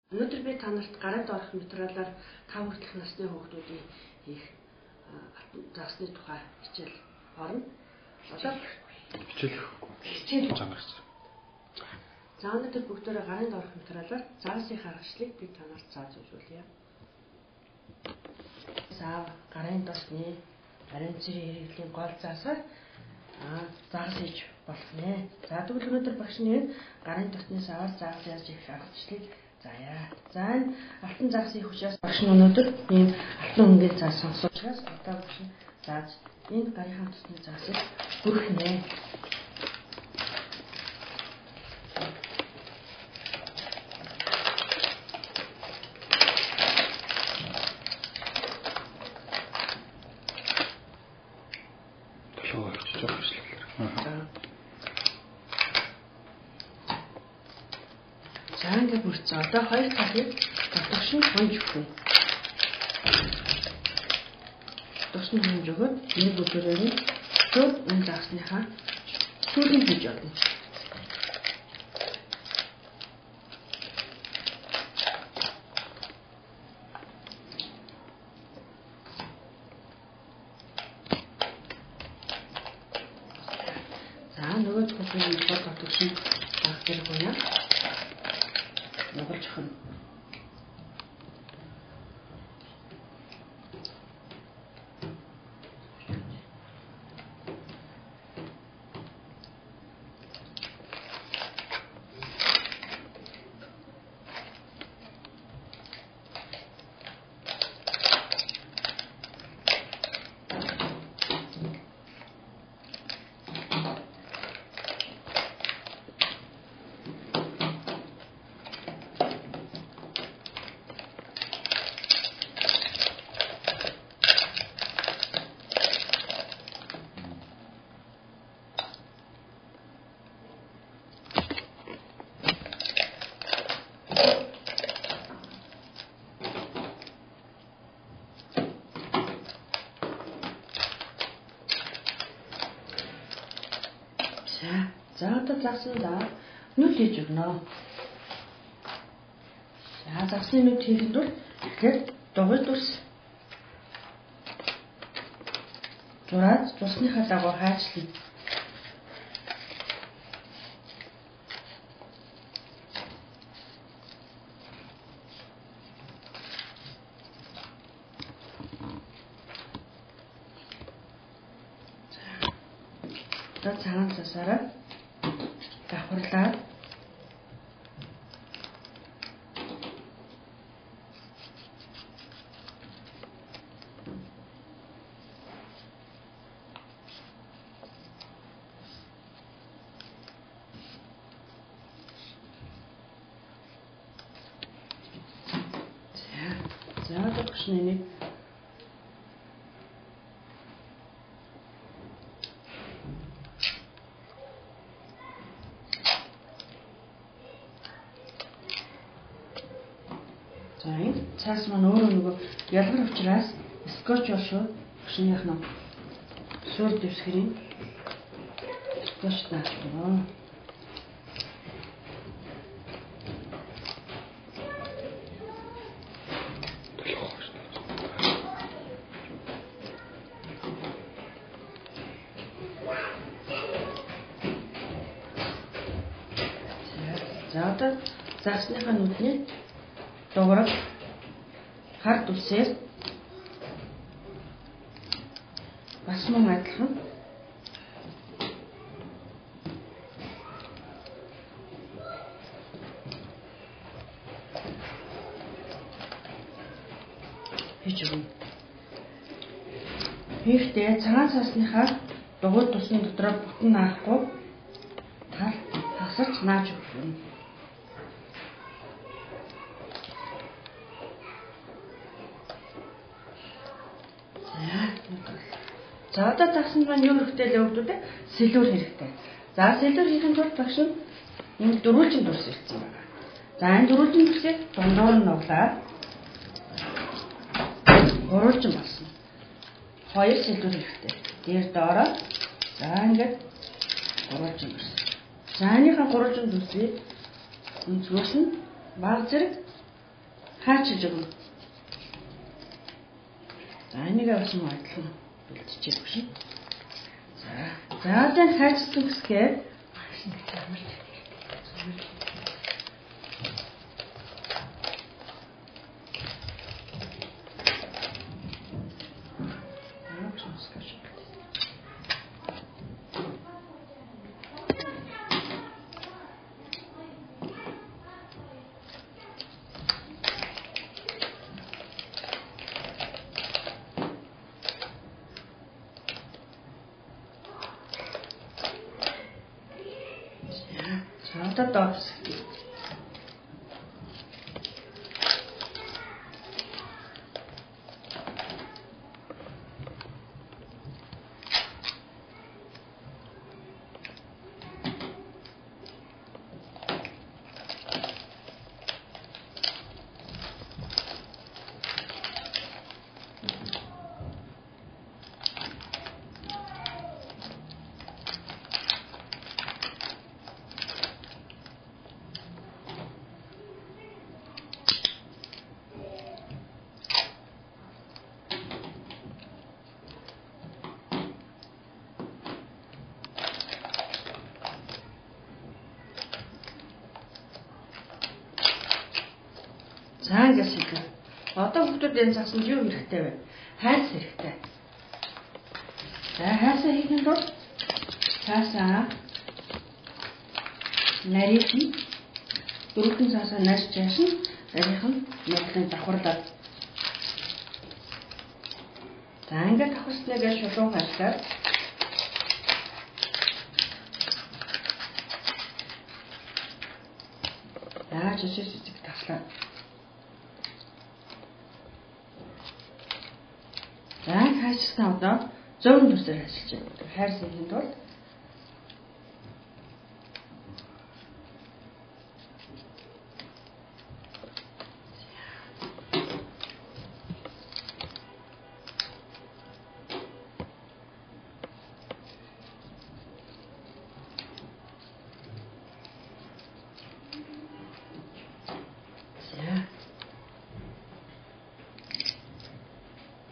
Өнөөдөр би та нарт гараад орох материалаар 5 хүртэлх насны хүүхдүүдийн хийх засны тухай хичээл орно. Одоо хичээл чанарч. За өнөөдөр бүгдөө гараад орох материалаар заасын харгачлалыг би та нарт зааж өгүүлье. За гарын тосны ариун цэрийн хэрэглийн гол заасаар заагс хийж болох нэ. За тэгвэл өнөөдөр багш нь гарын тосны саваар заагс яаж хийх харгачлалыг заая. За энэ алтан заагсын хүчээс багш нь өнөөдөр ийм алтан өнгийн заас сонсоочгоос одоо багш нь зааж энэ гарийнхаа тосны заасыг бүрэх нэ. За ингээд бүрцээ. Одоо хоёр цагийг тогтогшин хонж өгнө. Тогтогшин хонж өгөөд нэг өдрөөр нь зөв энэ загсныхаа сүүлийн хийж болно. За нөгөө зүйлийг бод тогтогшин авах гэх юм яа. Набалж хөн. За одоо загсандаа нүд хийж өгнө. За загсны нүд хийхэд бол тэгэхээр дугуй дүрс зураад цусныхаа дагуу хайчлаа. За цагаан цасаараа давхарлаад за тогшны нэг цаас маань өөрөө нөгөө ялгар учраас скотч болшоо шинийх нь суур дэвсгэрийн скотч таахгүй. За одоо загсныхаа нүдний дуурал хард үсээр бас мөн адилхан хийж өгнө. Хийхдээ цагаан цасныхаа дугуй тусны дотроо бүтэн наахгүй тал тасарч нааж өгнө. За одоо загсанд маань юу хэрэгтэй л өгдөө сэлүүр хэрэгтэй. За сэлүүр хийхин тулд багш нь энэ дөрвөлжин дүрс ирсэн байна. За энэ дөрвөлжин дүрсийг дундуур нь нуглаад гурвалжин болсон. Хоёр сэлүүр хэрэгтэй. Дээр доороо за ингээд гурвалжин дүрс. За энийхээ гурвалжин дүрсийг өнцгөөс нь баг зэрэг Хаачилж өгнө. За энийг бас мөн адилхан бэлтжиж өгье. За одоо хайчилсан гэсгээр одоо доод хэсэг. За ингээс хэлээ. Одоо хүмүүс энэ цаасанд юу хэрэгтэй вэ? Хайс хэрэгтэй. За хайсаа хийх бол цаасаа нарийн дөрвөн цаасаа нарьж яашин нарийнх нь нуглын давхарлаад. За ингээд давхарснаа гэж шулуун харьцаад жижиг таслаа. За хайчсан одоо 100 төсөөр ажиллаж байна. Хайрсан юм бол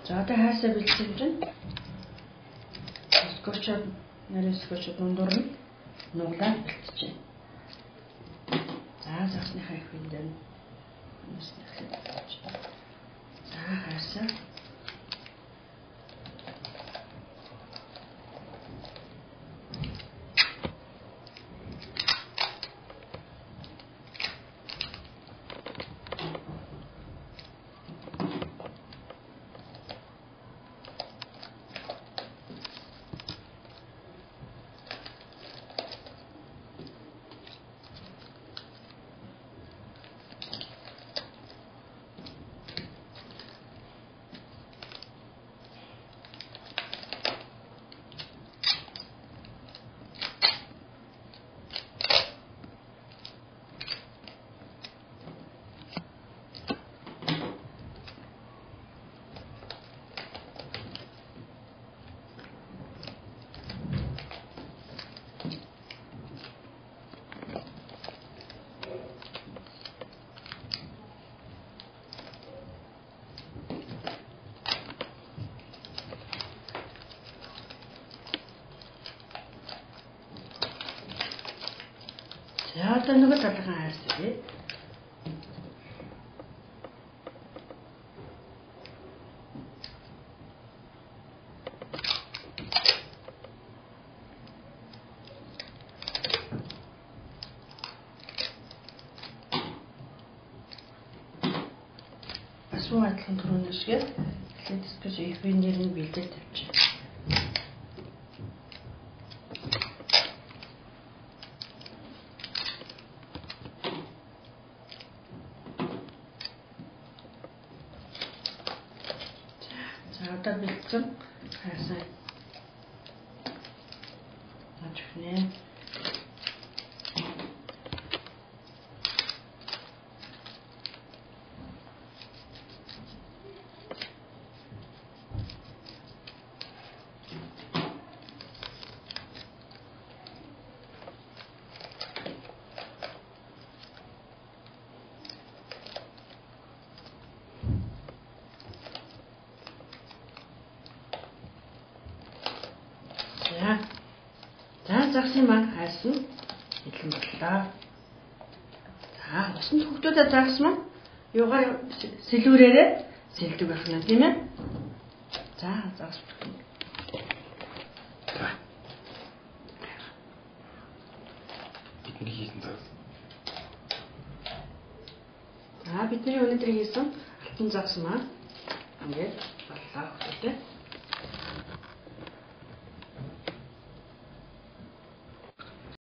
за одоо хайсаа бэлдсэн чинь скотчод нэрээс скотчод дундуур нь нуглаад бэлтжээ. За загсныхаа их юм дээр за хайсаа за одоо нөгөө талхан хайрсаа. Асуу адилхан түрүүний шиг эхлээд скотч их-винээр нь бэлдээд тавьчих. Одоо бэлдсэн хайсаа ажихнэ. загсан маань хайсан хэлэн боллоо. За, усанд хүүхдүүдэд загсан маань юугаар сэлүүрээрээ сэлдэг байх нь тийм ээ. За, загас бүртэн. Бидний хийсэн загас. Бидний өнөөдөр хийсэн алтан загас маань ингээд боллоо хүүхдүүдэд.